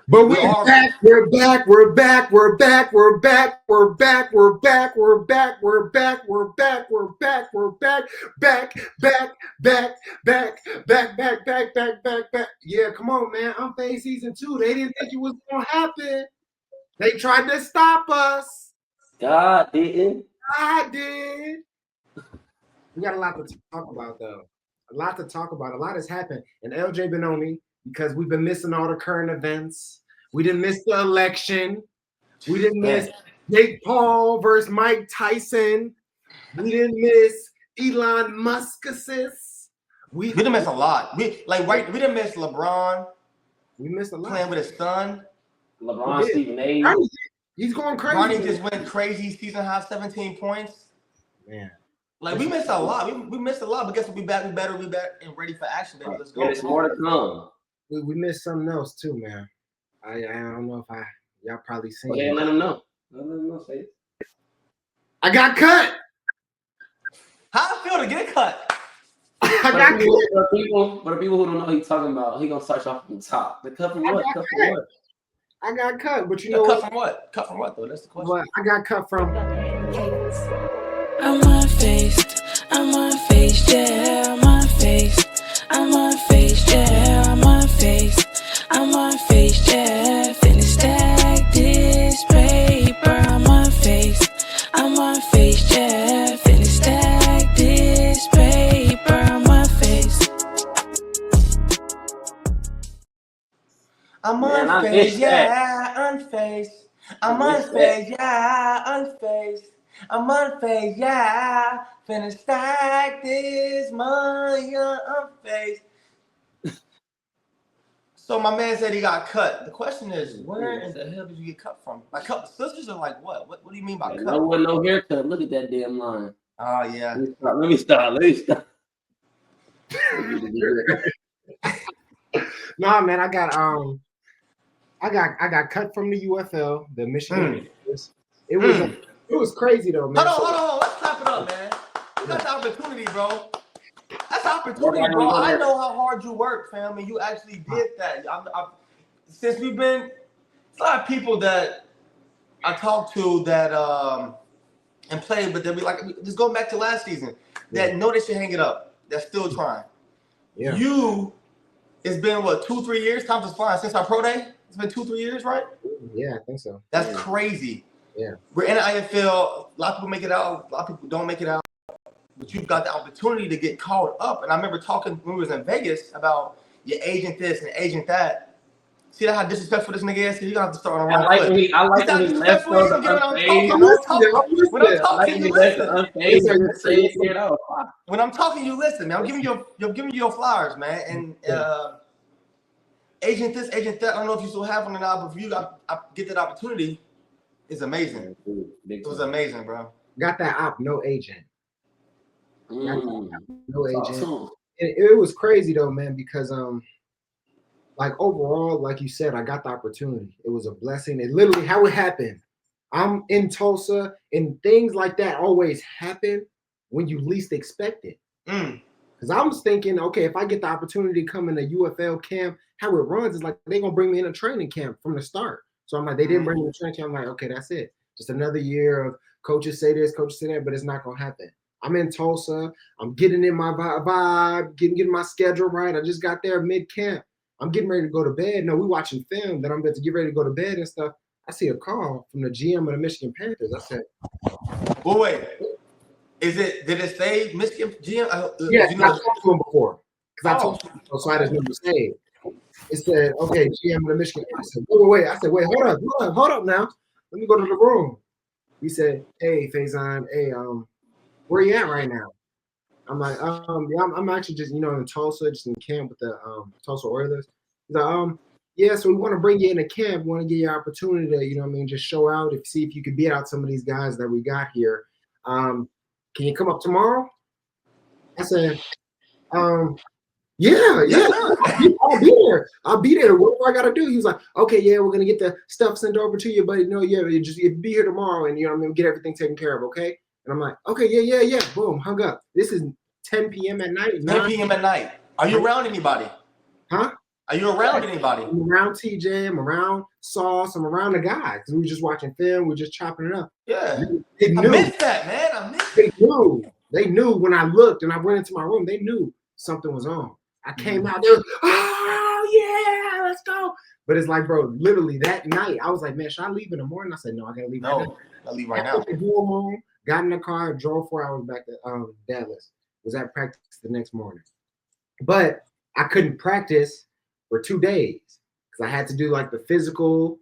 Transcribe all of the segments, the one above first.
But we're back, we're back, we're back, we're back, we're back, we're back, we're back, we're back, we're back, we're back, we're back, we're back, back, back, back, back, back, back, back, back, back, back. Yeah, come on, man. Unphazed season 2. They didn't think it was gonna happen. They tried to stop us. God didn't. God did. We got a lot to talk about, though. A lot to talk about. A lot has happened. And LJ been on me because we've been missing all the current events. We didn't miss the election. We didn't miss Jake Paul versus Mike Tyson. We didn't miss Elon Musk's. We didn't miss a lot. We didn't miss LeBron. We missed a lot. Playing with his son. LeBron, Stephen A. He's going crazy. Ronnie just went crazy. Season high 17 points. Man. Like, we missed a lot. We missed a lot, but guess what? We back and ready for action, baby. Let's go. There's more to come. We missed something else too, man. I don't know if y'all probably seen it. Let them know. Let them know, say it. I got cut. How I feel to get cut? I got cut. For the people who don't know what he's talking about, he gonna start off from the top. The cut from what? Cut from what? I got cut, but you know cut from what? Cut from what though? That's the question. Well, I got cut from. I'm unfazed, I'm unfazed, yeah, I'm unfazed, I'm unfazed, yeah, I'm unfazed, I'm unfazed, yeah, finna stack this paper, I'm unfazed, yeah, finna stack this paper, I'm unfazed. I'm unfazed, yeah, unfazed, I'm unfazed, yeah, unfazed. I'm unfazed, yeah. Finna stack this money, unfazed. So my man said he got cut. The question is, where in the hell did you get cut from? Like, cut sisters are like what? What do you mean by cut? No haircut. Look at that damn line. Oh yeah. Let me stop. Nah, man, I got cut from the UFL, the Michigan. It was crazy though, man. Hold on. Let's clap it up, man. That's opportunity, bro. That's opportunity, bro. I know how hard you work, fam, and you actually did that. Since we've been, it's a lot of people that I talk to that and play, but they'll be like, just going back to last season, that know they should hang it up. That's still trying. Yeah. It's been what, 2-3 years? Time is flying since our pro day. It's been 2-3 years, right? Yeah, I think so. That's crazy. Yeah, we're in the IFL. A lot of people make it out. A lot of people don't make it out. But you've got the opportunity to get called up. And I remember talking when we was in Vegas about your agent this and agent that. See how disrespectful this nigga is? You gonna have to start on the wrong foot. I like when he left for when I'm talking, you listen, man. I'm giving you your flowers, man. And agent this, agent that. I don't know if you still have one or not, but if you get that opportunity. It's amazing. It was amazing, bro. Got that op, no agent. No agent. It was crazy though, man, because like overall, like you said, I got the opportunity. It was a blessing. It literally how it happened. I'm in Tulsa, and things like that always happen when you least expect it. Because I was thinking, okay, if I get the opportunity to come in a UFL camp, how it runs is like they're gonna bring me in a training camp from the start. So I'm like, they didn't bring me to training camp. I'm like, okay, that's it. Just another year of coaches say this, coaches say that, but it's not gonna happen. I'm in Tulsa. I'm getting in my vibe, getting my schedule right. I just got there mid-camp. I'm getting ready to go to bed. No, we watching film. Then I'm about to get ready to go to bed and stuff. I see a call from the GM of the Michigan Panthers. I said, well, wait. Did it say Michigan GM? Yeah, I talked to him before. Because I told him, so I had his number saved. It said, okay, GM of the Michigan. I said, wait. I said, wait, hold up now. Let me go to the room. He said, hey, Phazione, hey, where you at right now? I'm like, yeah, I'm actually just, in Tulsa, just in camp with the Tulsa Oilers. He's like, yeah, so we want to bring you in a camp. We want to give you an opportunity to, just show out, see if you could beat out some of these guys that we got here. Can you come up tomorrow? I said, yeah, I'll be there. What do I gotta do? He was like, okay, yeah, we're gonna get the stuff sent over to you, but you be here tomorrow, and get everything taken care of, okay? And I'm like, okay, yeah. Boom, hung up. This is 10 p.m. at night. 10 p.m. at night. Are you around anybody? Huh? Are you around anybody? I'm around TJ, I'm around Sauce, I'm around the guys. We were just watching film, we were just chopping it up. Yeah. They knew. I missed that, man. I missed They knew. They knew when I looked and I went into my room, they knew something was on. I came out there, oh yeah, let's go. But it's like, bro, literally that night, I was like, man, should I leave in the morning? I said, no, I gotta leave right now. I'll leave right now. I home, got in the car, drove 4 hours back to Dallas. Was at practice the next morning. But I couldn't practice for 2 days because I had to do like the physical,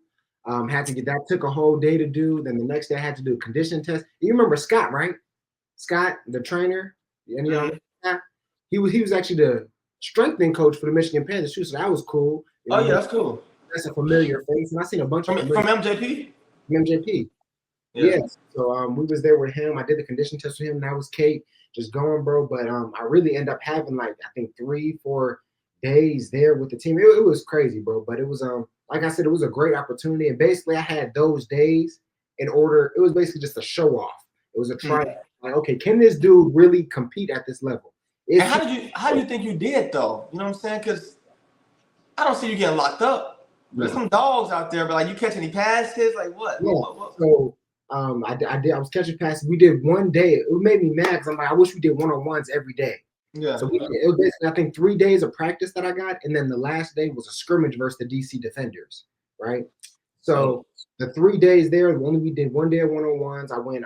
had to get that took a whole day to do. Then the next day I had to do a condition test. You remember Scott, right? Scott, the trainer, any of y'all? He was actually the strengthening coach for the Michigan Panthers too, so that was cool. You know, yeah, that's cool. That's a familiar face, and I seen a bunch from MJP. From MJP. Yeah. Yes. So we was there with him. I did the condition test with him. That was Kate, just going, bro. But I really ended up having like I think 3-4 days there with the team. It was crazy, bro. But it was like I said, it was a great opportunity. And basically, I had those days in order. It was basically just a show off. It was a try. Like, okay, can this dude really compete at this level? And how do you think you did though? You know what I'm saying? Because I don't see you getting locked up. There's some dogs out there, but like you catch any passes? Like what? Yeah. What? So I did. I was catching passes. We did one day. It made me mad because I'm like, I wish we did one-on-ones every day. Yeah. So it was basically I think 3 days of practice that I got, and then the last day was a scrimmage versus the DC Defenders, right? So the 3 days there, we did 1 day of one-on-ones. I went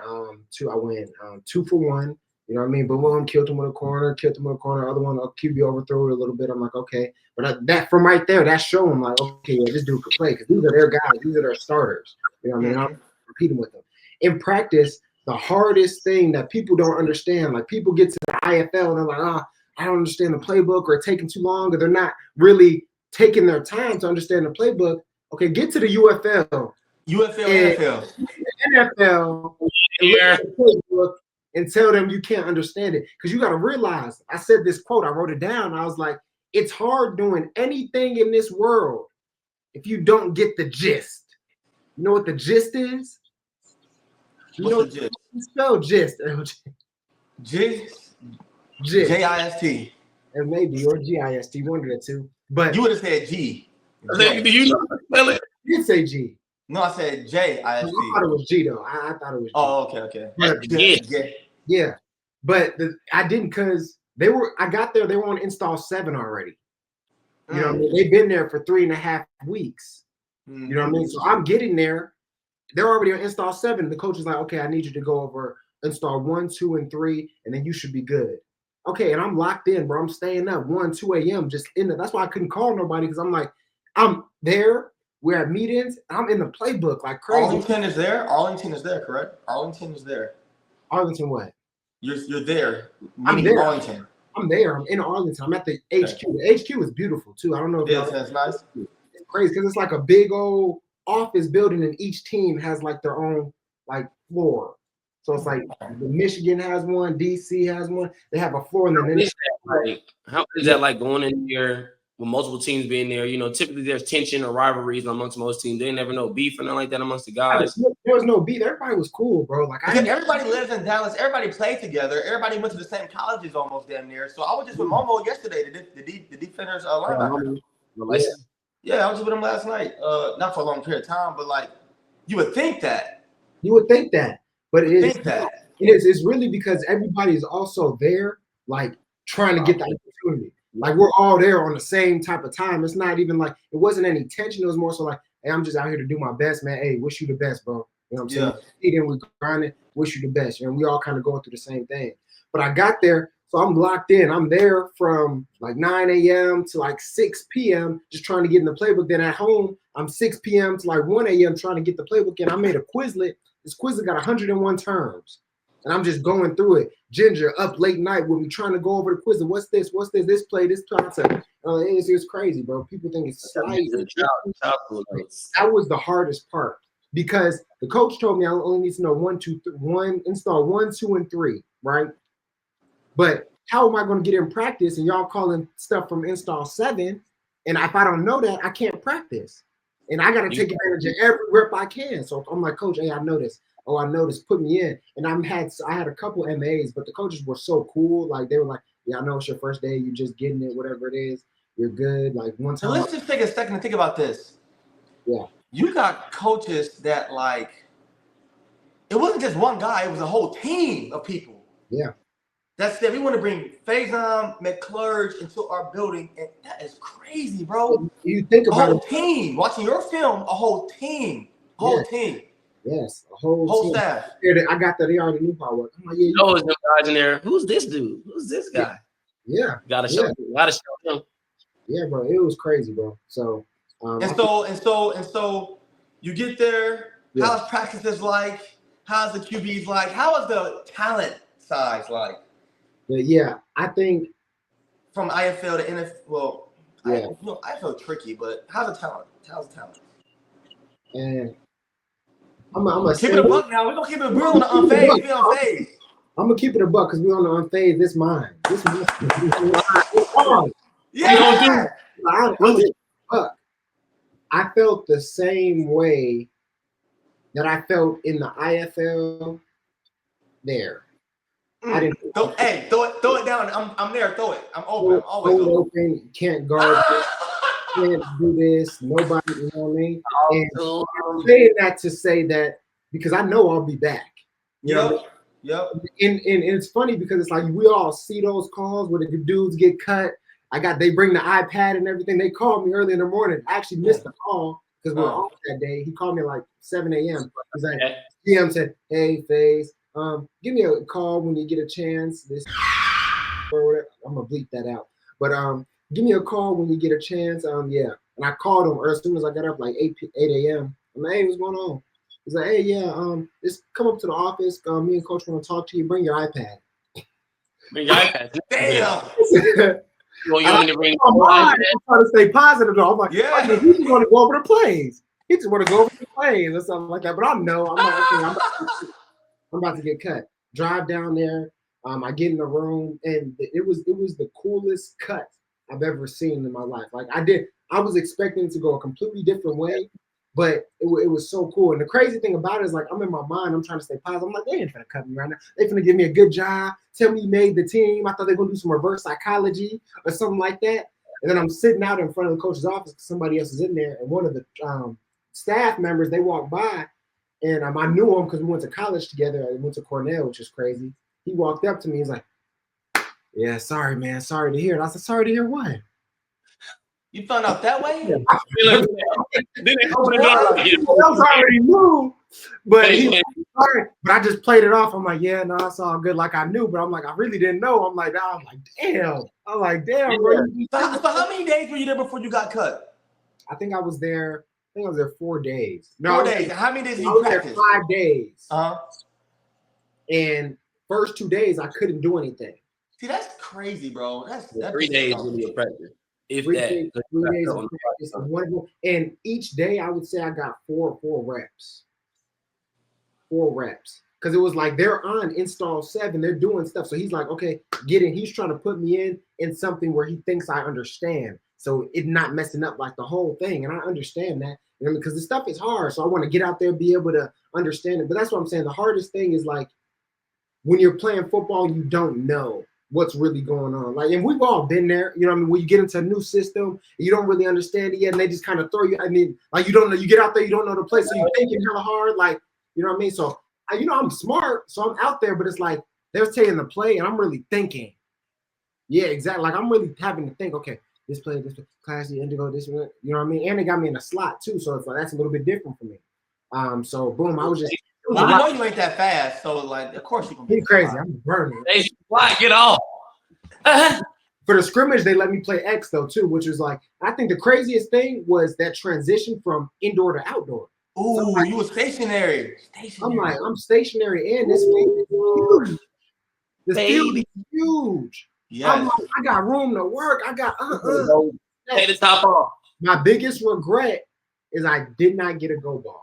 2 for 1. You know what I mean? Boom, killed him with a corner, other one, I'll QB overthrow it a little bit. I'm like, okay. But that from right there, that's showing like, okay, yeah, this dude could play because these are their guys, these are their starters. You know what I mean? I'm competing with them. In practice, the hardest thing that people don't understand, like people get to the IFL and they're like, I don't understand the playbook, or taking too long, or they're not really taking their time to understand the playbook. Okay, get to the UFL. NFL. Yeah. And tell them you can't understand it. Because you got to realize, I said this quote, I wrote it down. I was like, it's hard doing anything in this world if you don't get the gist. You know what the gist is? What's the gist? Spell gist. Gist? Gist. J-I-S-T. And maybe, or G-I-S-T, one of the two. But you would have said G. Do you know how to spell it? You did say G. No, I said J-I-S-T. I thought it was G, though. I thought it was G. Oh, okay. But, yeah. But I didn't because I got there, they were on install 7 already. You know what I mean? They've been there for 3.5 weeks. You know what I mean? So I'm getting there. They're already on install 7. The coach is like, okay, I need you to go over install 1, 2, and 3, and then you should be good. Okay, and I'm locked in, bro. I'm staying up 1, 2 a.m. just in there. That's why I couldn't call nobody because I'm like, I'm there. We're at meetings. I'm in the playbook like crazy. Arlington is there, correct? Arlington is there. Arlington what? You're there. I'm there. Arlington. I'm there. I'm in Arlington. I'm at the HQ. The HQ is beautiful too. I don't know if that's nice. It's crazy because it's like a big old office building, and each team has like their own like floor. So it's like the Michigan has one, DC has one. They have a floor, and then how is that like going in here with multiple teams being there? You know, typically there's tension or rivalries amongst most teams. They never know beef or nothing like that amongst the guys. There was no beef. Everybody was cool, bro. Like everybody lives in Dallas. Everybody played together. Everybody went to the same colleges almost damn near. So I was just with Momo yesterday, the defender's linebacker. Yeah, I was just with him last night. Not for a long period of time, but like you would think that. But it's really because everybody is also there, like trying to get the opportunity. Like we're all there on the same type of time. It's not even like it wasn't any tension. It was more so like, hey, I'm just out here to do my best, man. Hey, wish you the best, bro. You know what I'm saying? Then we grinding, wish you the best. You know, we all kind of going through the same thing. But I got there, so I'm locked in. I'm there from like 9 a.m. to like 6 p.m. just trying to get in the playbook. Then at home, I'm 6 p.m. to like 1 a.m. trying to get the playbook in. I made a Quizlet. This Quizlet got 101 terms. And I'm just going through it. Ginger up late night with me trying to go over the Quizlet. What's this? This play, this concept. It's crazy, bro. People think it's slight. That was the hardest part because the coach told me I only need to know install 1, 2, and 3, right? But how am I going to get in practice and y'all calling stuff from install 7? And if I don't know that, I can't practice. And I got to take advantage of every rep I can. So I'm like, coach, hey, I know this. Oh, I know this. Put me in. And I had a couple MAs, but the coaches were so cool. Like they were like, yeah, I know it's your first day. You're just getting it, whatever it is. you're good. Like one So time. let's just take a second to think about this. Yeah. You got coaches that like, it wasn't just one guy, it was a whole team of people. Yeah. That said, we want to bring Phazione McClurge into our building, and that is crazy, bro. You think about a whole team watching your film, a whole team, team. Yes, a whole team. Staff. I got that. They already knew how I work. I'm like, yeah, you know, there's no guys in there. Who's this dude? Who's this guy? Yeah. Gotta show him. Yeah, bro. It was crazy, bro. So so you get there. Yeah. How's practices like? How's the QBs like? How is the talent size like? But yeah, I think from IFL to NFL. Well, yeah, IFL tricky, but how's the talent? How's the talent? And I'm gonna keep it a buck now. We're gonna keep it real on the Unphazed. Be Unphazed. I'm gonna keep it a buck because we're on the Unphazed. This mine. This is mine. Yeah. I felt the same way that I felt in the IFL there. I didn't. Throw it down. I'm there. Throw it. I'm open. I'm always open. Can't guard. Can't do this. Nobody, you know what I mean? And I'm saying that to say that because I know I'll be back. You know? Yep. And it's funny because it's like we all see those calls where the dudes get cut. They bring the iPad and everything. They called me early in the morning. I actually missed the call because we were off that day. He called me at like 7 a.m. He's like, DM said, "Hey, Phaz, give me a call when you get a chance." This or whatever. I'm gonna bleep that out. But give me a call when you get a chance. Yeah. And I called him as soon as I got up, like 8 a.m. I'm like, "Hey, what's going on?" He's like, "Hey, yeah, just come up to the office. Me and Coach want to talk to you. Bring your iPad." Bring your iPad. Damn. Well, you want to bring I'm trying to stay positive though. I'm like, yeah, he just want to go over the plays. He just want to go over the plays or something like that. But I know I'm like, okay, I'm about to get cut. Drive down there. I get in the room, and it was the coolest cut I've ever seen in my life. Like I was expecting it to go a completely different way, but it was so cool. And the crazy thing about it is like I'm in my mind, I'm trying to stay positive. I'm like, they ain't finna cut me right now. They finna give me a good job. Tell me you made the team. I thought they were gonna do some reverse psychology or something like that. And then I'm sitting out in front of the coach's office because somebody else is in there, and one of the staff members, they walked by, and I knew him because we went to college together. I went to Cornell, which is crazy. He walked up to me. He's like, "Yeah, sorry, man. Sorry to hear it." I said, "Sorry to hear what?" You found out that way? Then they open the door. I already knew, but I just played it off. I'm like, yeah, no, it's all good. Like I knew, but I'm like, I really didn't know. I'm like, damn. I'm like, damn, bro. So how many days were you there before you got cut? I think I was there 4 days. No, 4 days. How many days did I you was practice? there 5 days. And first 2 days I couldn't do anything. See, that's crazy, bro. That's 3 days will be a practice. If 3 that. days, 3 days of practice. And each day I would say I got four reps. 4 reps. Because it was like they're on install 7, they're doing stuff. So he's like, okay, get in. He's trying to put me in something where he thinks I understand. So it's not messing up like the whole thing. And I understand that. You know, because the stuff is hard. So I want to get out there and be able to understand it. But that's what I'm saying. The hardest thing is like when you're playing football, you don't know what's really going on. Like, and we've all been there, you know what I mean? When you get into a new system, you don't really understand it yet, and they just kind of throw you, I mean, like you don't know, you get out there, you don't know the place, so you're thinking hella hard, like, you know what I mean? So, I'm smart, so I'm out there, but it's like, they're taking the play, and I'm really thinking. Yeah, exactly. Like, I'm really having to think, okay, this play, classy, indigo, this one, you know what I mean? And they got me in a slot, too, so it's like, that's a little bit different for me. So, boom, I was just. Well, I know you ain't that fast, so like, of course you can be crazy. I'm burning. Hey, why get off? For the scrimmage, they let me play X though too, which is like I think the craziest thing was that transition from indoor to outdoor. Ooh, so like, you were stationary. I'm like, I'm stationary, and this field is huge. This field is huge. Yes. I'm like, I got room to work. I got Take the top off. My biggest regret is I did not get a go ball.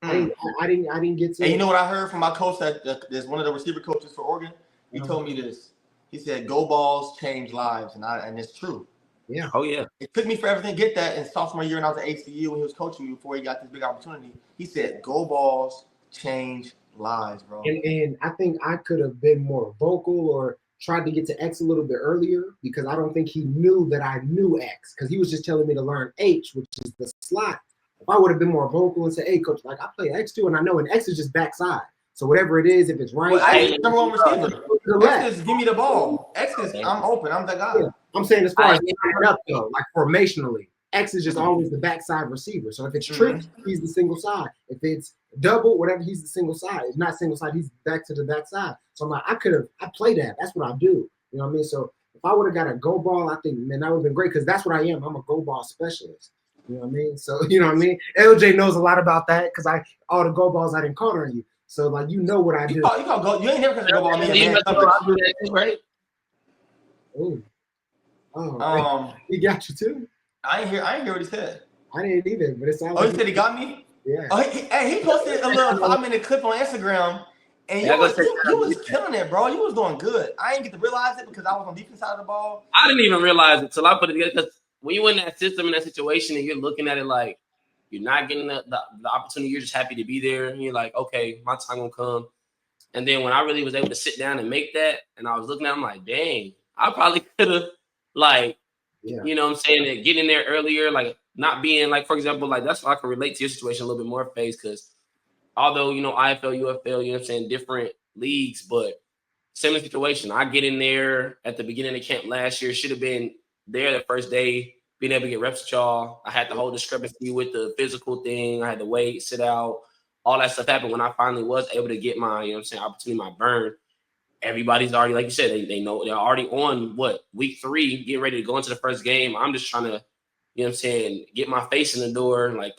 I didn't get to. And you know what I heard from my coach there's one of the receiver coaches for Oregon. He told me this. He said, "Go balls change lives," and it's true. Yeah. Oh yeah. It took me forever to get that in sophomore year when I was at HCU when he was coaching me before he got this big opportunity. He said, "Go balls change lives, bro." And I think I could have been more vocal or tried to get to X a little bit earlier because I don't think he knew that I knew X because he was just telling me to learn H, which is the slot. If I would have been more vocal and said, hey, coach, like I play X too, and I know an X is just backside. So whatever it is, if it's right, well, X is number one receiver. X is give me the ball. X is I'm open. I'm the guy. Yeah. I'm saying as far as up though, like formationally, X is just always the backside receiver. So if it's trick, he's the single side. If it's double, whatever, he's the single side. If not single side, he's back to the backside. So I'm like, I play that. That's what I do. You know what I mean? So if I would have got a go ball, I think, man, that would have been great because that's what I am. I'm a go ball specialist. You know what I mean? So, you know what I mean? LJ knows a lot about that because all the go balls I didn't call on you. So, like, you know what I do. You call go. You ain't never gonna go ball me. Right? Ooh. Oh, he got you too. I ain't hear what he said. I didn't either, but it's all. Oh, he said he got me. Yeah. Oh, he posted a little 5-minute clip on Instagram, and you was killing it, bro. You was doing good. I didn't get to realize it because I was on the defense side of the ball. I didn't even realize it till I put it together. Because when you're in that system, in that situation, and you're looking at it like you're not getting the opportunity, you're just happy to be there, and you're like, okay, my time gonna come. And then when I really was able to sit down and make that, and I was looking at, it, I'm like, dang, I probably could have, like, you know what I'm saying, that getting there earlier, like not being like, for example, like that's why I can relate to your situation a little bit more, Phaz, because although, you know, IFL, UFL, you know what I'm saying, different leagues, but similar situation. I get in there at the beginning of camp last year, should have been there the first day, being able to get reps with y'all. I had the whole discrepancy with the physical thing. I had to wait, sit out, all that stuff happened. When I finally was able to get my, you know what I'm saying, opportunity, my burn, everybody's already, like you said, they know they're already on week 3, getting ready to go into the first game. I'm just trying to, you know what I'm saying, get my face in the door. Like,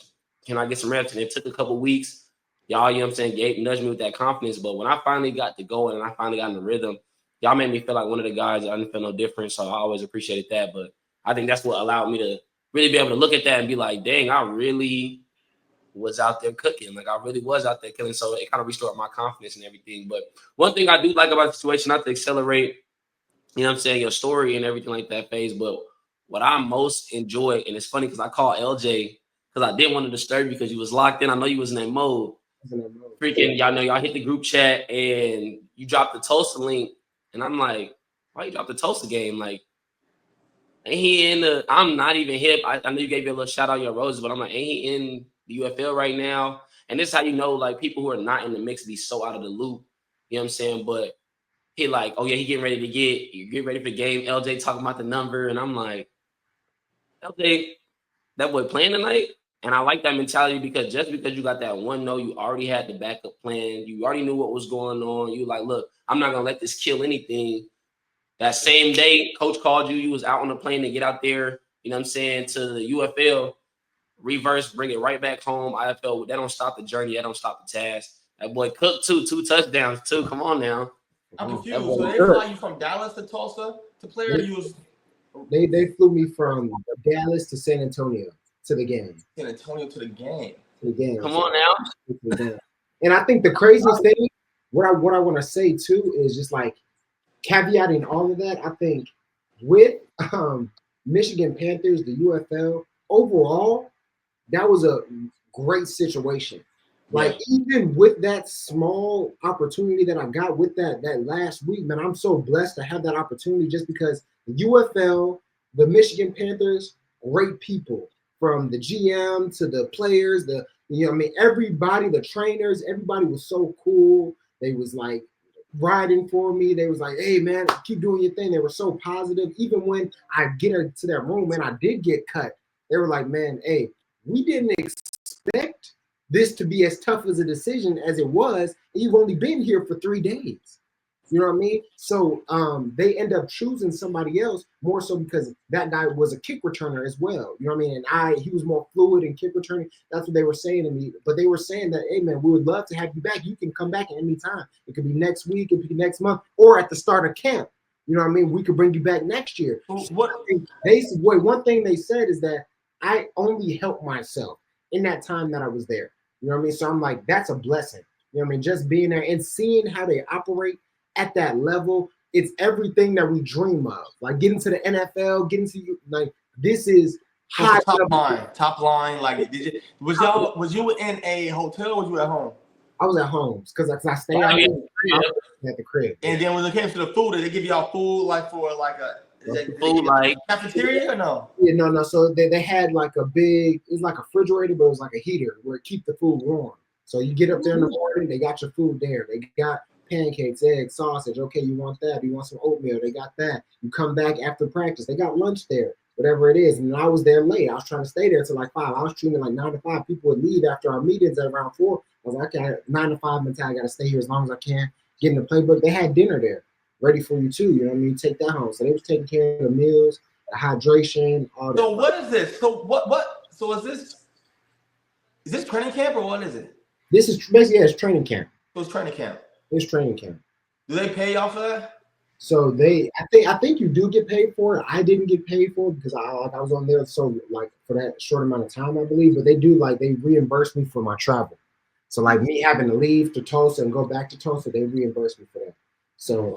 can I get some reps? And it took a couple weeks. Y'all, you know what I'm saying, nudged me with that confidence. But when I finally got to go and I finally got in the rhythm, y'all made me feel like one of the guys. I didn't feel no different. So I always appreciated that. But I think that's what allowed me to really be able to look at that and be like, dang, I really was out there cooking. Like, I really was out there killing. So it kind of restored my confidence and everything. But one thing I do like about the situation, not to accelerate, you know what I'm saying, your story and everything like that, Phaz, but what I most enjoy, and it's funny because I called LJ because I didn't want to disturb you because you was locked in. I know you was in that mode. Freaking, y'all know y'all hit the group chat and you dropped the Tulsa link. And I'm like, why you dropped the Tulsa game? Like, ain't he in the, I'm not even hip. I know you gave you a little shout out your roses, but I'm like, ain't he in the UFL right now? And this is how you know, like, people who are not in the mix be so out of the loop. You know what I'm saying? But he like, oh yeah, he getting ready to get ready for the game. LJ talking about the number. And I'm like, LJ, that boy playing tonight? And I like that mentality because just because you got that one no, you already had the backup plan. You already knew what was going on. You like, look, I'm not going to let this kill anything. That same day, coach called you. You was out on the plane to get out there, you know what I'm saying, to the UFL, reverse, bring it right back home. IFL, that don't stop the journey. That don't stop the task. That boy cooked too, 2 touchdowns too. Come on now. I'm confused. So they fly you from Dallas to Tulsa to play, or you was... They flew me from Dallas to San Antonio to the game. San Antonio to the game. Come on now. And I think the craziest thing, what I want to say too, is just like caveating all of that. I think with Michigan Panthers, the UFL, overall, that was a great situation. Like, even with that small opportunity that I got with that last week, man, I'm so blessed to have that opportunity just because the UFL, the Michigan Panthers, great people, from the GM to the players, everybody, the trainers, everybody was so cool. They was like riding for me. They was like, hey man, keep doing your thing. They were so positive. Even when I get to that room and I did get cut, they were like, man, hey, we didn't expect this to be as tough as a decision as it was. You've only been here for 3 days. You know what I mean? So they end up choosing somebody else more so because that guy was a kick returner as well. You know what I mean? And he was more fluid in kick returning. That's what they were saying to me. But they were saying that, hey man, we would love to have you back. You can come back at any time. It could be next week, it could be next month, or at the start of camp. You know what I mean? We could bring you back next year. One thing they said is that I only helped myself in that time that I was there. You know what I mean? So I'm like, that's a blessing. You know what I mean? Just being there and seeing how they operate at that level, it's everything that we dream of. Like getting to the NFL, this is high top line. Like, was you in a hotel or was you at home? I was at home because I stay out at the crib. And then when it came to the food, did they give y'all food like for like a food like cafeteria or no? Yeah, no. So they had like a big, it's like a refrigerator, but it was like a heater where it keep the food warm. So you get up there in the morning, they got your food there. They got pancakes, eggs, sausage. Okay, you want that? You want some oatmeal? They got that. You come back after practice, they got lunch there. Whatever it is. And I was there late. I was trying to stay there till like 5. I was treating like 9 to 5. People would leave after our meetings at around 4. I was like, okay, 9 to 5 mentality. I got to stay here as long as I can. Get in the playbook. They had dinner there ready for you too. You know what I mean? Take that home. So they was taking care of the meals, the hydration, all that. So what is this? So what? So is this training camp or what is it? This is basically, it's training camp. So it's training camp. It's training camp. Do they pay y'all for that? So I think you do get paid for it. I didn't get paid for it because I was on there so like for that short amount of time, I believe. But they reimburse me for my travel. So like me having to leave to Tulsa and go back to Tulsa, they reimbursed me for that. So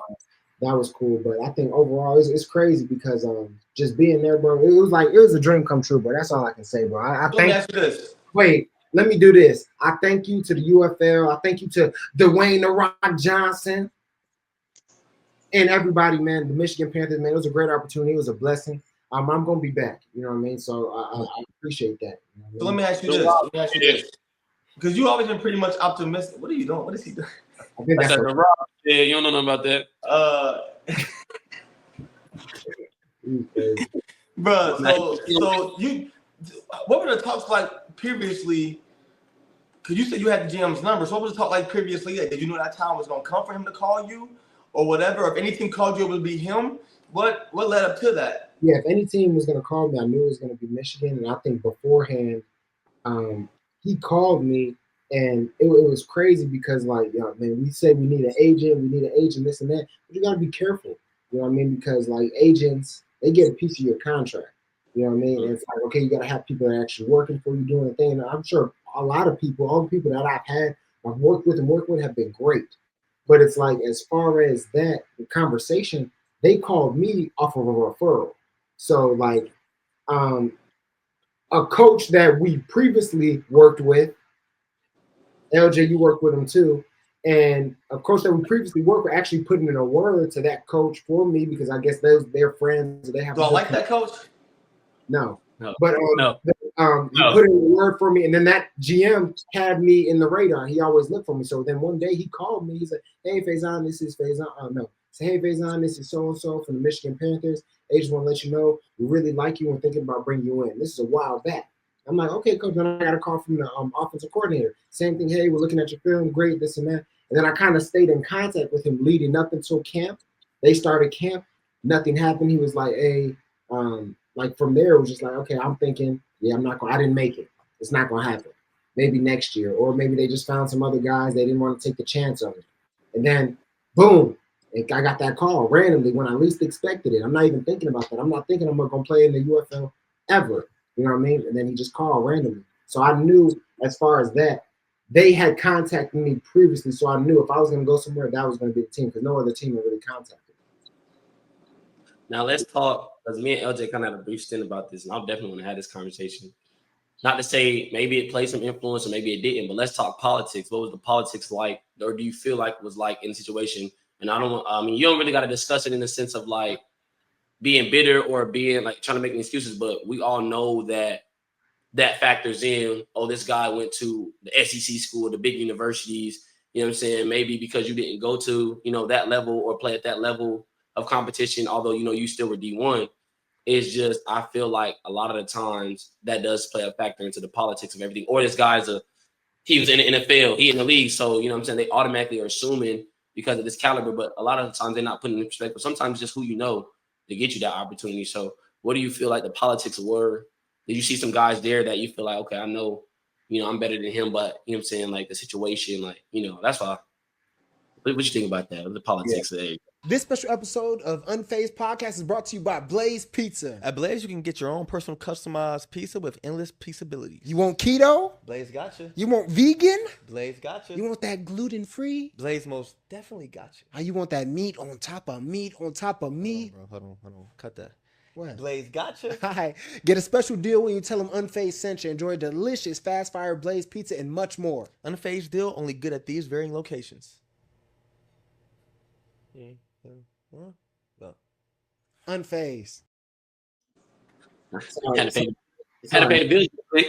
that was cool. But I think overall it's crazy because just being there, bro, it was a dream come true, bro. That's all I can say, bro. Let me ask you this. Wait, let me do this. I thank you to the UFL. I thank you to Dwayne "The Rock" Johnson. And everybody, man, the Michigan Panthers, man, it was a great opportunity. It was a blessing. I'm going to be back. You know what I mean? So I appreciate that. You know so let me ask you this. Because you always been pretty much optimistic. What are you doing? What is he doing? I think that's The Rock. Yeah, you don't know nothing about that. Bro, so you, what were the talks like previously? Because you said you had the GM's number. So what was the talk like previously? Like, did you know that time was going to come for him to call you? Or whatever, if anything called you, it would be him. What led up to that? Yeah, if any team was gonna call me, I knew it was gonna be Michigan. And I think beforehand, he called me, and it was crazy because like, man, we say we need an agent, this and that, but you gotta be careful. You know what I mean? Because like agents, they get a piece of your contract. You know what I mean? And it's like, okay, you gotta have people that are actually working for you, doing a thing. And I'm sure a lot of people, all the people that I've worked with have been great. But it's like, as far as that the conversation, they called me off of a referral. So like a coach that we previously worked with, LJ, you worked with him too, and a coach that we previously worked with actually putting in a word to that coach for me because I guess they're friends. They have. Do I like that coach? No. But he put in a word for me, and then that GM had me in the radar. He always looked for me. So then one day he called me. He said, "Hey, Phazon, this is Phazon." Say, "Hey, Phazon, this is so and so from the Michigan Panthers. They just want to let you know we really like you and thinking about bringing you in. This is a while back." I'm like, "Okay, coach." Then I got a call from the offensive coordinator. Same thing. "Hey, we're looking at your film. Great, this and that." And then I kind of stayed in contact with him leading up until camp. They started camp. Nothing happened. He was like, "Hey." Like from there, it was just like, okay, I'm thinking, yeah, I didn't make it. It's not going to happen. Maybe next year. Or maybe they just found some other guys. They didn't want to take the chance on it. And then, boom, I got that call randomly when I least expected it. I'm not even thinking about that. I'm not thinking I'm going to play in the UFL ever. You know what I mean? And then he just called randomly. So I knew as far as that, they had contacted me previously. So I knew if I was going to go somewhere, that was going to be the team because no other team had really contacted me. Now let's talk, because me and LJ kind of had a brief stint about this, and I definitely want to have this conversation. Not to say maybe it played some influence or maybe it didn't, but let's talk politics. What was the politics like, or do you feel like it was like in the situation? And you don't really got to discuss it in the sense of like being bitter or being like trying to make excuses, but we all know that factors in, oh, this guy went to the SEC school, the big universities, you know what I'm saying? Maybe because you didn't go to, that level or play at that level of competition, although, you still were D1. It's just, I feel like a lot of the times that does play a factor into the politics of everything. Or this guy's he was in the NFL, he in the league. So, you know what I'm saying? They automatically are assuming because of this caliber, but a lot of the times they're not putting it in perspective. Sometimes just who you know to get you that opportunity. So what do you feel like the politics were? Did you see some guys there that you feel like, okay, I know, I'm better than him, but you know what I'm saying? Like the situation, like, that's why. What you think about that? The politics there. This special episode of Unphazed Podcast is brought to you by Blaze Pizza. At Blaze, you can get your own personal customized pizza with endless pizzabilities. You want keto? Blaze got you. You want vegan? Blaze got you. You want that gluten-free? Blaze most definitely got you. You want that meat on top of meat on top of meat? Hold on. Cut that. What? Blaze gotcha. Hi. Get a special deal when you tell them Unphazed sent you. Enjoy delicious fast fire Blaze pizza and much more. Unphased deal, only good at these varying locations. Unphased. Had to pay the bills quick.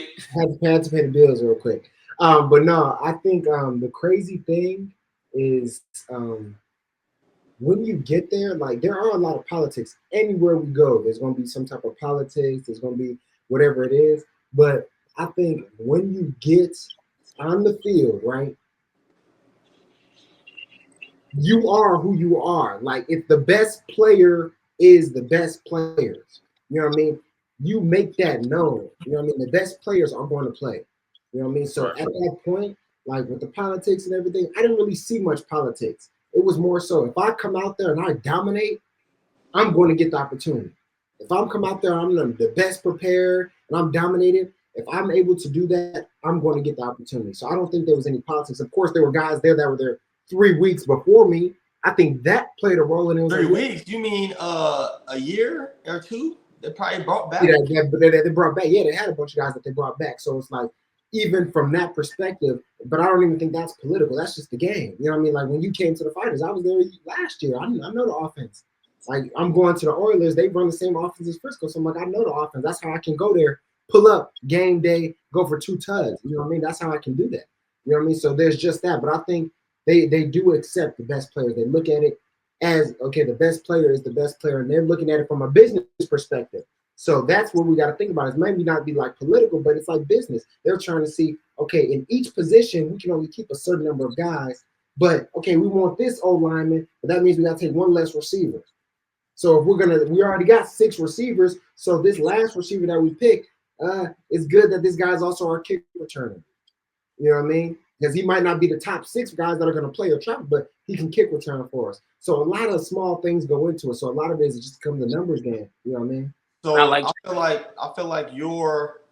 Had to pay the bills real quick. But no, I think the crazy thing is when you get there, like there are a lot of politics. Anywhere we go, there's going to be some type of politics. There's going to be whatever it is. But I think when you get on the field, right, you are who you are. Like if the best player is the best players, you know what I mean? You make that known. You know what I mean? The best players are going to play. You know what I mean? So at that point, like with the politics and everything, I didn't really see much politics. It was more so if I come out there and I dominate, I'm going to get the opportunity. If I'm come out there, I'm the best prepared and I'm dominated. If I'm able to do that, I'm going to get the opportunity. So I don't think there was any politics. Of course, there were guys there that were there 3 weeks before me. I think that played a role in it. 3 weeks? You mean a year or two? They probably brought back. Yeah, they brought back. Yeah, they had a bunch of guys that they brought back. So it's like, even from that perspective, but I don't even think that's political. That's just the game. You know what I mean? Like when you came to the Fighters, I was there last year. I know the offense. Like I'm going to the Oilers. They run the same offense as Frisco. So I'm like, I know the offense. That's how I can go there, pull up game day, go for 2 tugs. You know what I mean? That's how I can do that. You know what I mean? So there's just that. But I think they do accept the best players. They look at it as, okay, the best player is the best player. And they're looking at it from a business perspective. So that's what we got to think about. It maybe not be like political, but it's like business. They're trying to see, okay, in each position, we can only keep a certain number of guys. But, okay, we want this old lineman, but that means we got to take 1 less receiver. So if we already got 6 receivers. So this last receiver that we pick, it's good that this guy's also our kick returner. You know what I mean? Because he might not be the top 6 guys that are going to play or travel, but he can kick return for us. So a lot of small things go into it. So a lot of it is just become the numbers game. You know what I mean? So I feel like your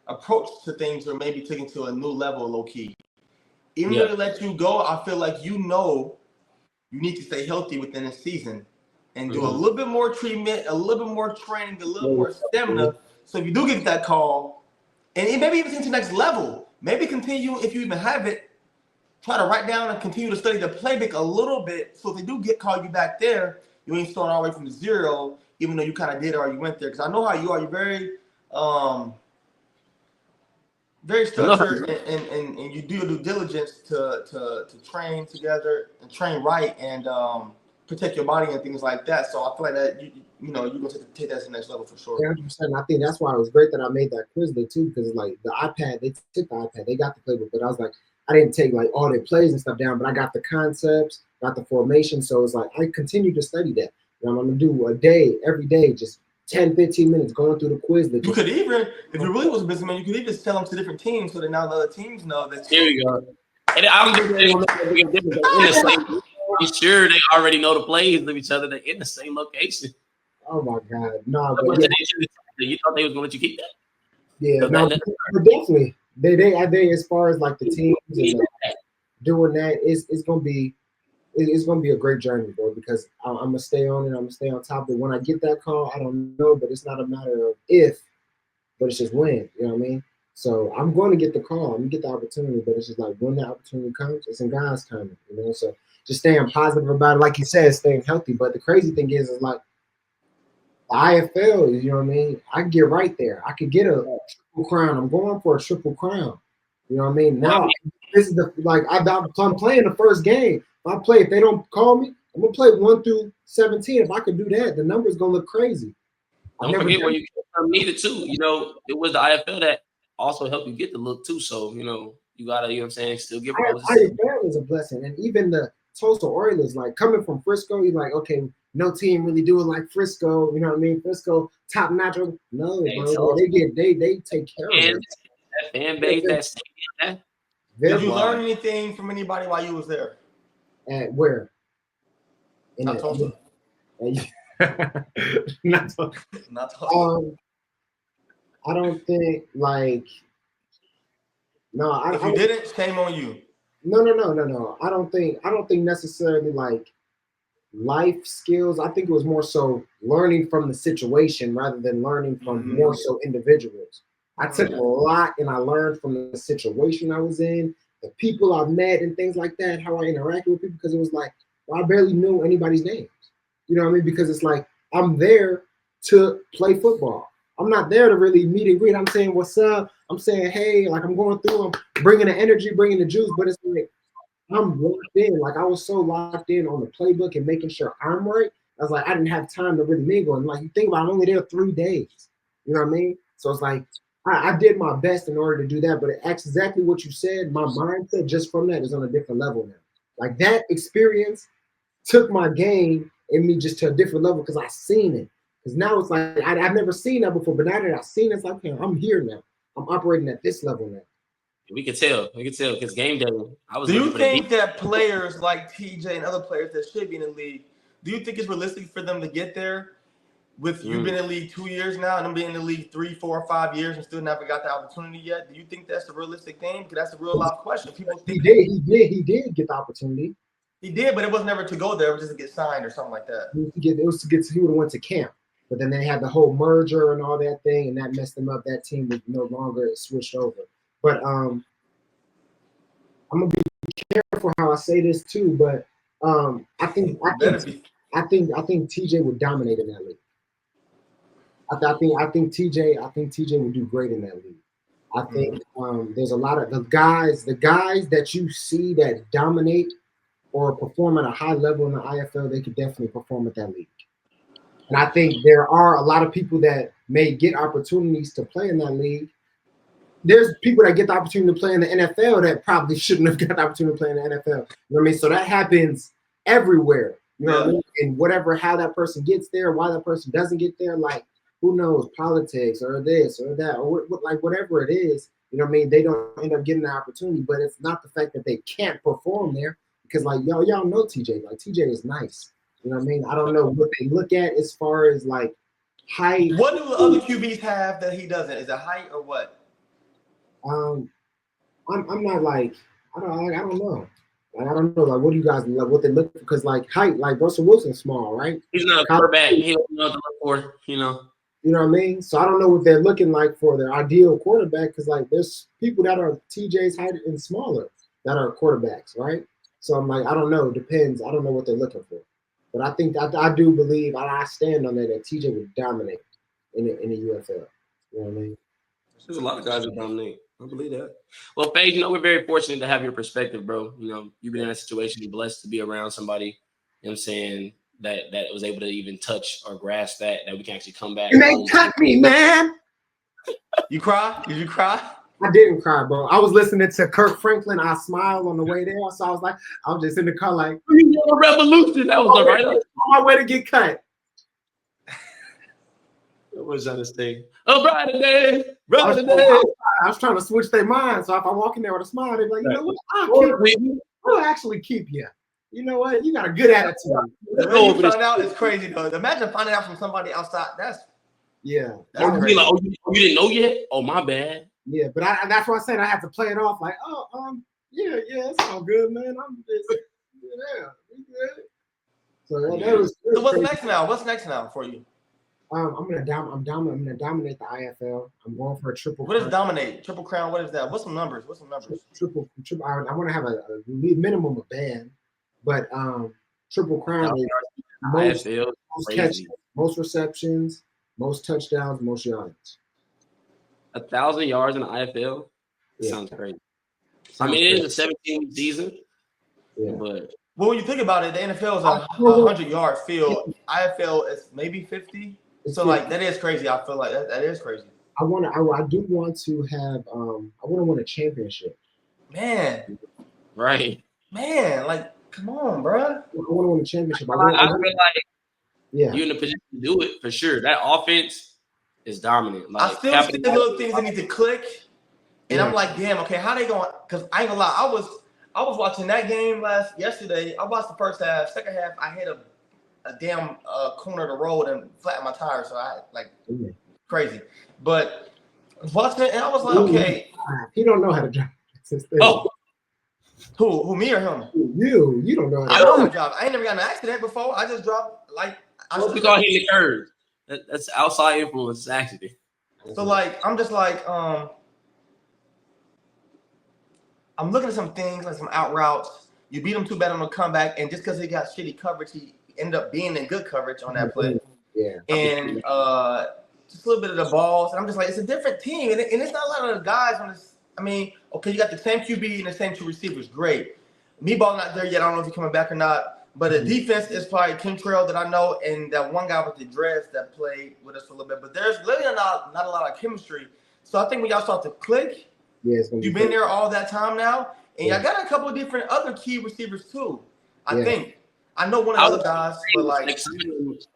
approach to things are maybe taken to a new level, low key. Even though they let you go, I feel like you need to stay healthy within a season and do a little bit more treatment, a little bit more training, a little more stamina. So if you do get that call, and maybe even take to the next level, maybe continue if you even have it. Try to write down and continue to study the playbook a little bit. So if they do call you back there, you ain't starting all the way from zero. Even though you kind of did or you went there, because I know how you are. You're very structured and you do your due diligence to train together and train right and protect your body and things like that. So I feel like that you're gonna take that to the next level for sure. 100%. I think that's why it was great that I made that quiz day too, because like the iPad, they took the iPad, they got the playbook, but I was like, I didn't take like all their plays and stuff down, but I got the concepts, got the formation. So it's like I continue to study that. I'm going to do a day, every day, just 10, 15 minutes going through the quiz. You could even, if you really was a businessman, you could even tell them to different teams so that now the other teams know that. Here we go. And I don't think they're going to make a big difference. They're in the same. I'm sure they already know the plays of each other. They're in the same location. Oh, my God. No, but yeah. You thought they was going to let you keep that? Yeah, no, but definitely. They as far as like the teams and doing that, it's going to be. It's going to be a great journey, bro, because I'm going to stay on it. I'm going to stay on top of it. When I get that call, I don't know, but it's not a matter of if, but it's just when, you know what I mean? So I'm going to get the call. I'm going to get the opportunity, but it's just like when the opportunity comes, it's in God's timing, you know? So just staying positive about it. Like you said, staying healthy. But the crazy thing is like the IFL, you know what I mean? I can get right there. I could get a triple crown. I'm going for a triple crown. You know what I mean? Now, this is I'm playing the first game. If they don't call me, I'm gonna play 1 through 17. If I could do that, the number's gonna look crazy. Don't forget where you came from neither too. You know, it was the IFL that also helped you get the look too. So, you gotta, you know what I'm saying, still give IFL is a blessing. And even the Tulsa Oilers, like coming from Frisco, you're like, okay, no team really do it like Frisco, you know what I mean? Frisco, top notch. No, bro, they take care of it. That fan base, that stadium. Did you learn anything from anybody while you was there? At where? Not Tulsa. Not Tulsa. I don't think like. No, if you didn't, shame on you. No. I don't think necessarily like life skills. I think it was more so learning from the situation rather than learning from more so individuals. I took a lot and I learned from the situation I was in, the people I've met and things like that, how I interacted with people, because it was like, well, I barely knew anybody's names. You know what I mean? Because it's like, I'm there to play football. I'm not there to really meet and greet. I'm saying, what's up? I'm saying, hey, like I'm going through, I'm bringing the energy, bringing the juice, but it's like, I'm locked in. Like I was so locked in on the playbook and making sure I'm right. I was like, I didn't have time to really mingle. And like, you think about it, I'm only there 3 days. You know what I mean? So it's like, I did my best in order to do that, but it's exactly what you said. My mindset just from that is on a different level now. Like that experience took my game and me just to a different level because I seen it. Because now it's like, I've never seen that before, but now that I've seen it, it's like, okay, I'm here now. I'm operating at this level now. We could tell because game day. Do you think that players like TJ and other players that should be in the league, do you think it's realistic for them to get there? With you been in the league 2 years now and them being in the league 3, 4, or 5 years and still never got the opportunity yet, do you think that's a realistic thing? Because that's a real life question. People think he did get the opportunity. He did, but it was never to go there. It was just to get signed or something like that. He would have went to camp, but then they had the whole merger and all that thing, and that messed them up. That team was no longer switched over. But I'm gonna be careful how I say this too. But I think TJ would dominate in that league. I think TJ would do great in that league. I think there's a lot of the guys that you see that dominate or perform at a high level in the IFL, they could definitely perform at that league. And I think there are a lot of people that may get opportunities to play in that league. There's people that get the opportunity to play in the NFL that probably shouldn't have got the opportunity to play in the NFL. You know what I mean? So that happens everywhere. You know what I mean? And how that person gets there, why that person doesn't get there, like, who knows, politics or this or that, or like whatever it is, you know what I mean? They don't end up getting the opportunity, but it's not the fact that they can't perform there, because like y'all know TJ, like TJ is nice. You know what I mean? I don't know what they look at as far as like height. What do the other QBs have that he doesn't? Is it height or what? I'm not like, I don't know. Like, I don't know, like, what do you guys like? What they look for? Because like height, like Russell Wilson's small, right? He's not a quarterback. He don't know what to look for, you know. You know what I mean? So I don't know what they're looking like for their ideal quarterback, because like there's people that are TJ's height and smaller that are quarterbacks, right? So I'm like, I don't know. It depends. I don't know what they're looking for. But I think I do believe, I stand on that TJ would dominate in the UFL. You know what I mean? There's a lot of guys that dominate. I believe that. Well, Phaz, you know, we're very fortunate to have your perspective, bro. You know, you've been in that situation. You're blessed to be around somebody, you know what I'm saying, that was able to even touch or grasp that we can actually come back. And they cut me, man. You cry? Did you cry? I didn't cry, bro. I was listening to Kirk Franklin. I smiled on the way there. So I was like, I was just in the car like, revolution. That was right on my way to get cut. What was trying to say? Oh, brighter day. I was trying to switch their mind. So if I walk in there with a smile, they're like, you know what? I'll actually keep you. You know what? You got a good attitude. The way you found out is crazy, though. Imagine finding out from somebody outside. That's yeah. That's crazy. Like, you didn't know yet? Oh, my bad. Yeah, but that's why I said I have to play it off like, yeah, it's all good, man. I'm just, we good. So that was. So what's next now? What's next now for you? I'm gonna dominate the IFL. I'm going for a triple. What is dominate? Triple crown. What is that? What's some numbers? Triple. I want to have a minimum of band, but triple crown is most catches, most receptions, most touchdowns, most yards. 1,000 yards in the IFL. Sounds crazy. I mean, it is a 17 season, but well, when you think about it, the NFL is a 100-yard field. IFL is maybe 50. So like that is crazy. I feel like that is crazy. I do want to have I want to win a championship. Man. Right. Man, like come on, bro. I want to win a championship. I feel like you're in a position to do it for sure. That offense is dominant. Like, I still see the little things that need to click. And I'm like, damn, okay, how they going? Because I ain't gonna lie, I was watching that game yesterday. I watched the first half. Second half, I hit a damn corner of the road and flattened my tire, so I like crazy. But watching it, and I was like, okay, he don't know how to drive. Oh, Who, me or him? You don't know. I know my job. I ain't never got in an accident before. I just dropped like. We call hitting the curve. That's outside influence. It's accident. So like, I'm just like, I'm looking at some things like some out routes. You beat him too bad on the comeback, and just because he got shitty coverage, he ended up being in good coverage on that play. Yeah. And just a little bit of the balls, and I'm just like, it's a different team, and it's not a lot of the guys on this. I mean, okay, you got the same QB and the same two receivers, great. Me ball not there yet. I don't know if he's coming back or not. But the defense is probably Kim Trail that I know, and that one guy with the dreads that played with us for a little bit. But there's really not a lot of chemistry. So I think when y'all start to click, you've been there all that time now, and y'all got a couple of different other key receivers too. I think. I know one of the other guys, but like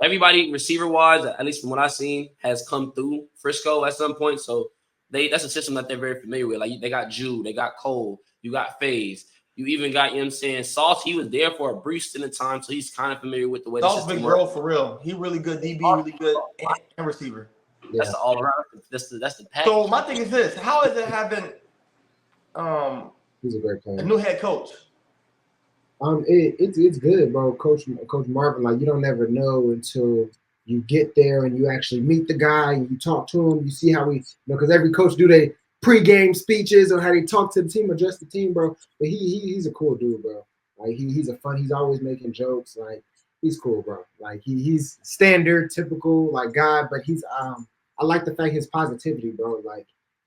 everybody receiver wise, at least from what I've seen, has come through Frisco at some point. So that's a system that they're very familiar with. Like they got Jude, they got Cole, you got Phaz. You even got, you know what I'm saying, Sauce. He was there for a brief stint of time, so he's kind of familiar with the way the system big bro for real. He really good DB, really good and receiver. That's the all around. That's the package. So my thing is this: how is it having he's a great player. A new head coach? It's good, bro. Coach Marvin, like you don't ever know until you get there and you actually meet the guy and you talk to him. You see how because every coach do they pre-game speeches or how they talk to the team, address the team, bro. But he's a cool dude, bro. Like he's he's always making jokes. Like he's cool, bro. Like he's standard, typical like guy, but he's I like the fact his positivity, bro. Like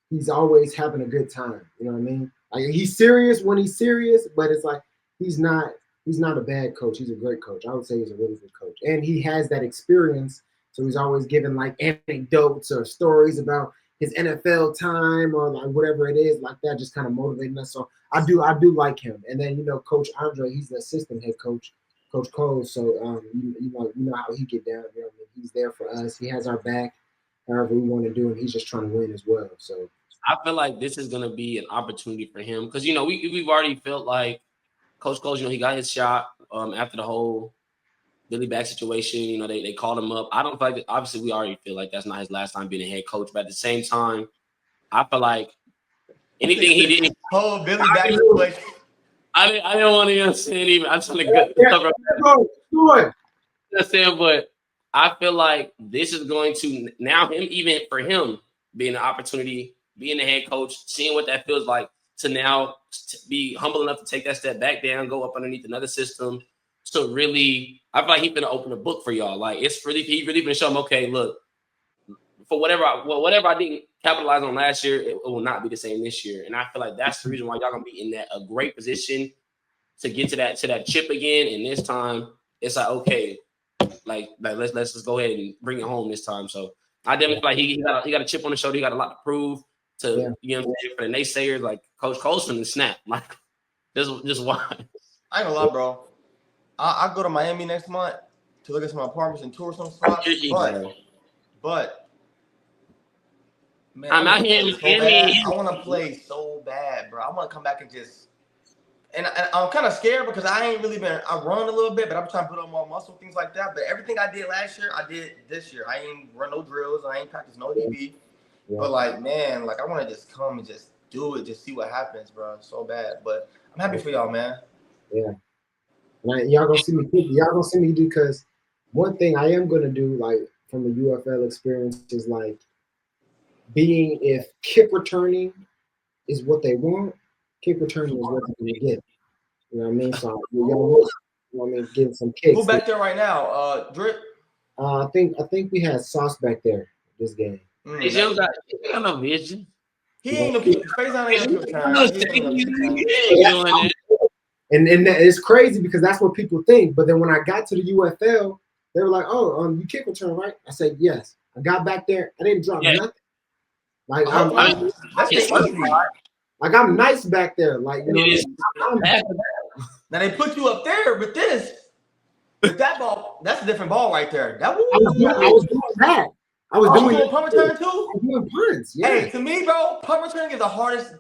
he's always having a good time. You know what I mean? Like he's serious when he's serious, but it's like he's not a bad coach. He's a great coach. I would say he's a really good coach. And he has that experience. So he's always giving like anecdotes or stories about his NFL time or like whatever it is like that, just kind of motivating us. So I do like him. And then Coach Andre, he's the assistant head coach, Coach Cole. So you know how he get down. You know what I mean? He's there for us. He has our back, however we want to do, and he's just trying to win as well. So I feel like this is gonna be an opportunity for him because we've already felt like Coach Cole, he got his shot after the whole Billy Back situation. They called him up. I don't feel like obviously we already feel like that's not his last time being a head coach, but at the same time, I feel like anything he did. Oh, Billy Back situation. I didn't want to say it even. I'm trying to get but I feel like this is going to now for him being an opportunity, being the head coach, seeing what that feels like to now be humble enough to take that step back down, go up underneath another system. So really, I feel like he's gonna open a book for y'all. Like he really gonna show them, okay, look, for whatever I didn't capitalize on last year, it will not be the same this year. And I feel like that's the reason why y'all gonna be in a great position to get to that chip again. And this time, it's like okay, like let's just go ahead and bring it home this time. So I definitely feel like he got a chip on the shoulder. He got a lot to prove to for the naysayers. Like Coach Cole's finna snap. Like just why? I ain't gonna lie, bro. I go to Miami next month to look at some apartments and tour some spots. But man, I'm out here in Miami. I want to play so bad, bro. I want to come back and just. And I'm kind of scared because I ain't really been. I run a little bit, but I'm trying to put on more muscle, things like that. But everything I did last year, I did this year. I ain't run no drills. I ain't practice no DB. Yeah. But like, man, like I want to just come and just do it, just see what happens, bro. So bad, but I'm happy for y'all, man. Yeah. Like, y'all gonna see me do because one thing I am gonna do, like from the UFL experience, is like if kick returning is what they want, kick returning is what they're gonna get. You know what I mean? So getting some kicks. Who back there right now? Drip. I think we had Sauce back there this game. He got no vision. He ain't no kick. Phazione ain't And it's crazy because that's what people think. But then when I got to the UFL, they were like, "Oh, you kick return, right?" I said, "Yes." I got back there. I didn't drop nothing. Like I'm nice back there. Like now they put you up there with this. With that ball, that's a different ball right there. I was doing that. I was doing punt return too. I was doing punts. Yeah. Hey, to me, bro, punt returning is the hardest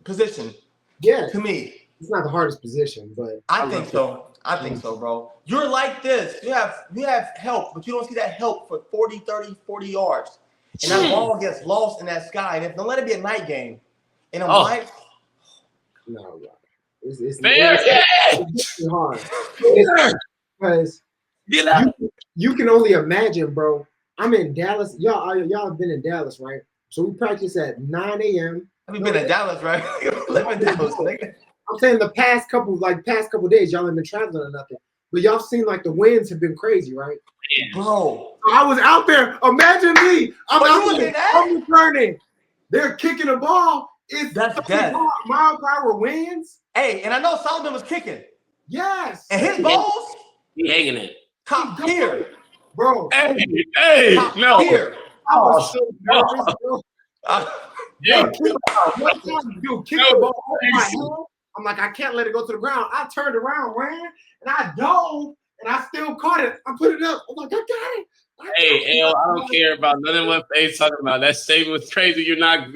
position. Yeah. To me. It's not the hardest position, but I think so. I think so, bro. You're like this. You have help, but you don't see that help for 40, 30, 40 yards. And that ball gets lost in that sky. And don't let it be a night game. And I'm like, no, It's hard. Because you can only imagine, bro. I'm in Dallas. Y'all have been in Dallas, right? So we practice at 9 a.m. Have you been in Dallas, right? Live in Dallas, nigga. I'm saying the past couple days, y'all have been traveling or nothing. But y'all seen like the winds have been crazy, right? Yeah. Bro. So I was out there. Imagine me. I'm out there. I'm learning. They're kicking the ball. It's that's dead. Mile per hour winds. Hey, and I know Solomon was kicking. Yes. And his balls. He hanging it. Top tier. Bro. Hey, top no. Tier. I was so nervous, bro. Yeah. One time, dude, kick the ball over my head. I'm like, I can't let it go to the ground. I turned around, ran, and I dove, and I still caught it. I put it up. I'm like, I got it. Hey, L, I don't care about none of what Phaz talking about. That statement was crazy. You're not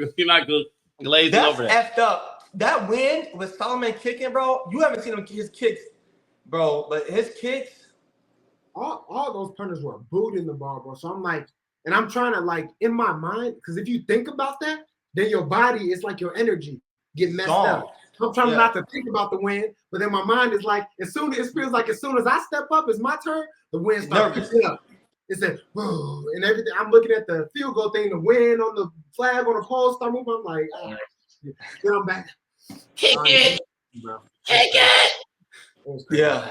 glazing over that. Effed up. That win with Solomon kicking, bro. You haven't seen his kicks, bro. But his kicks. All those punters were booting the ball, bro. So I'm like, and I'm trying to like in my mind, because if you think about that, then your body is like your energy get messed up. So I'm trying not to think about the win, but then my mind is like, it feels like as soon as I step up, it's my turn, the wind starts picking up. It said, whoa, and everything. I'm looking at the field goal thing, the wind on the flag on the pole start moving. I'm like, all right. Then I'm back. Kick it. Kick it. Yeah.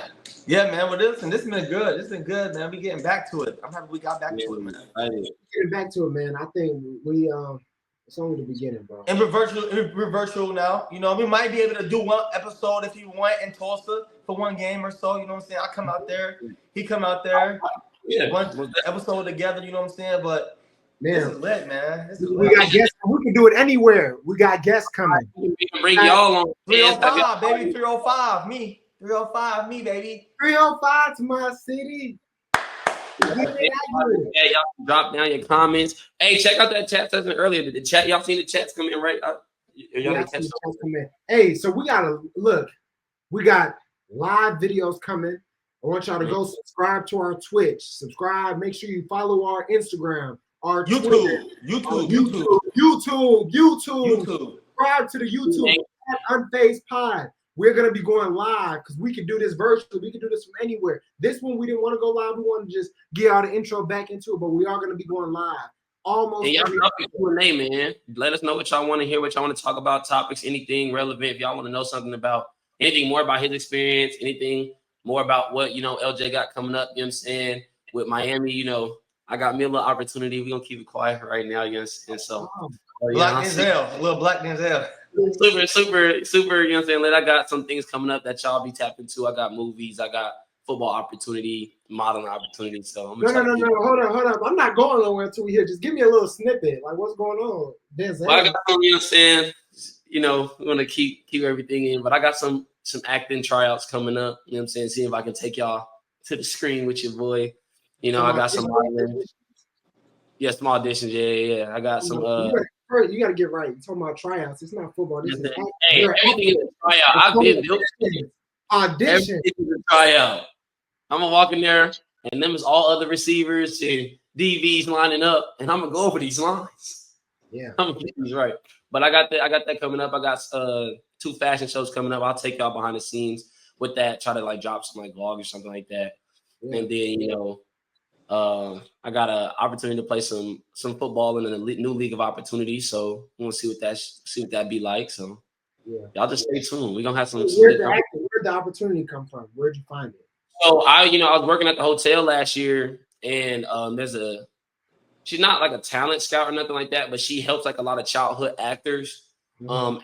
Yeah, man. Well, this has been good. This has been good, man. We getting back to it. I'm happy we got back to it, man. Getting back to it, man. I think we it's only the beginning, bro. And we're virtual now. You know, we might be able to do one episode if you want in Tulsa for one game or so. You know what I'm saying? I come out there, he come out there. Yeah. One episode together. You know what I'm saying? But man, this is lit, man. This is we got guests. We can do it anywhere. We got guests coming. We can bring y'all on. 305, baby. 305. Me. 305, me, baby. 305 to my city. Yeah, y'all can drop down your comments. Hey, check out that chat session earlier. The chat, y'all seen the chats come in, right? Hey, so we gotta look. We got live videos coming. I want y'all to go subscribe to our Twitch. Subscribe. Make sure you follow our Instagram, our YouTube. Subscribe to the YouTube at Unphazed Pod. We're gonna be going live because we can do this virtually. We can do this from anywhere. This one we didn't want to go live. We want to just get our intro back into it, but we are gonna be going live. Almost. And y'all drop your Q&A, man. Let us know what y'all want to hear, what y'all want to talk about, topics, anything relevant. If y'all want to know something about anything more about his experience, anything more about what LJ got coming up. You know what I'm saying? With Miami, I got me a little opportunity. We're gonna keep it quiet right now, and so Black Denzel, a little Black Denzel. Super, you know what I'm saying? I got some things coming up that y'all be tapped into. I got movies, I got football opportunity, modeling opportunity. So I'm no, hold on. I'm not going nowhere until we hear. Just give me a little snippet. Like what's going on? Well, I got some, you know what I'm saying? We're gonna keep everything in, but I got some acting tryouts coming up, you know what I'm saying? See if I can take y'all to the screen with your boy. I got some modeling. Yeah, some auditions. Yeah. I got some you gotta get right. You're talking about tryouts. It's not football. This is everything is a tryout. I've been built audition. Everything is a tryout. I'm gonna walk in there, and them is all other receivers and DVs lining up, and I'm gonna go over these lines. Yeah, I'm gonna get these right. But I got that coming up. I got 2 fashion shows coming up. I'll take y'all behind the scenes with that. Try to drop some vlog or something like that. Yeah. And then I got an opportunity to play some football in a new league of opportunities. So we want to see what that be like. So yeah, y'all just stay tuned. We're gonna have some. Where'd the opportunity come from? Where'd you find it? So I was working at the hotel last year, and she's not like a talent scout or nothing like that, but she helps a lot of childhood actors get on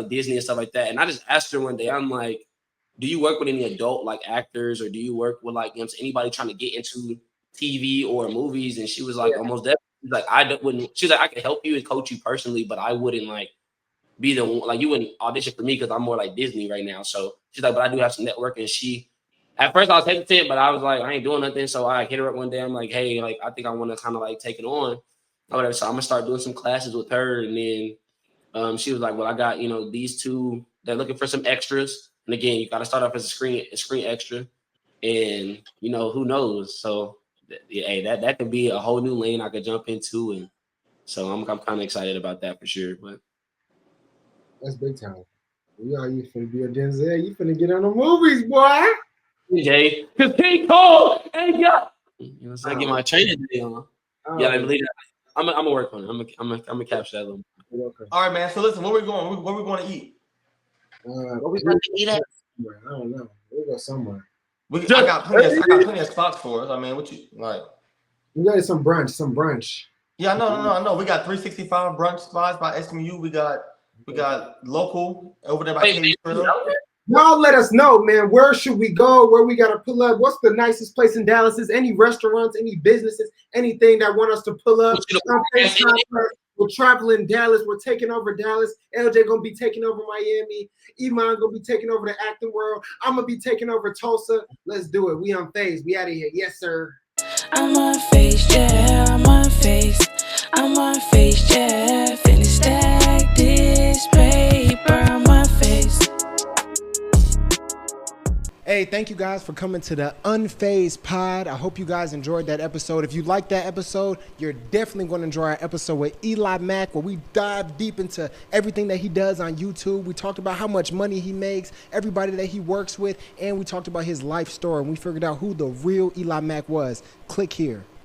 Disney and stuff like that. And I just asked her one day, I'm like, do you work with any adult actors, or do you work with anybody trying to get into TV or movies? And she was like, almost definitely. She's like, I wouldn't. She's like, I can help you and coach you personally, but I wouldn't be the one. You wouldn't audition for me because I'm more like Disney right now. So she's like, but I do have some network. And at first I was hesitant, but I was like, I ain't doing nothing. So I hit her up one day. I'm like, hey, I think I want to kind of take it on or whatever. So I'm gonna start doing some classes with her. And then she was like, well, I got these 2. They're looking for some extras. And again, you got to start off as a screen extra, and who knows. So, hey, that could be a whole new lane I could jump into, and so I'm kind of excited about that for sure. But that's big time. Yeah, you finna be a Denzel. You finna get on the movies, boy. Okay, because King Cole ain't got. You know what I'm saying? I get my training today on. Yeah, I believe that. I'm gonna work on it. I'm gonna capture that a little bit. Okay. All right, man. So listen, where we going? Where we going to eat? What we going to eat at? I don't know. We'll go somewhere. I got plenty of spots for us. I mean, what you like? We got some brunch. Yeah, I know. We got 365 brunch spots by SMU. We got local over there by Katy Trail. Y'all let us know, man. Where should we go? Where we gotta pull up? What's the nicest place in Dallas? Is any restaurants, any businesses, anything that want us to pull up? We're traveling Dallas. We're taking over Dallas. LJ gonna be taking over Miami. Eman gonna be taking over the acting world. I'm gonna be taking over Tulsa. Let's do it. We Unphazed. We out of here. Yes, sir. I'm unfazed, yeah, I'm unfazed. I'm unfazed, yeah. Finna stack this paper on my face. Hey, thank you guys for coming to the Unphazed pod. I hope you guys enjoyed that episode. If you liked that episode, you're definitely going to enjoy our episode with Eli Mack, where we dive deep into everything that he does on YouTube. We talked about how much money he makes, everybody that he works with, and we talked about his life story. And we figured out who the real Eli Mack was. Click here.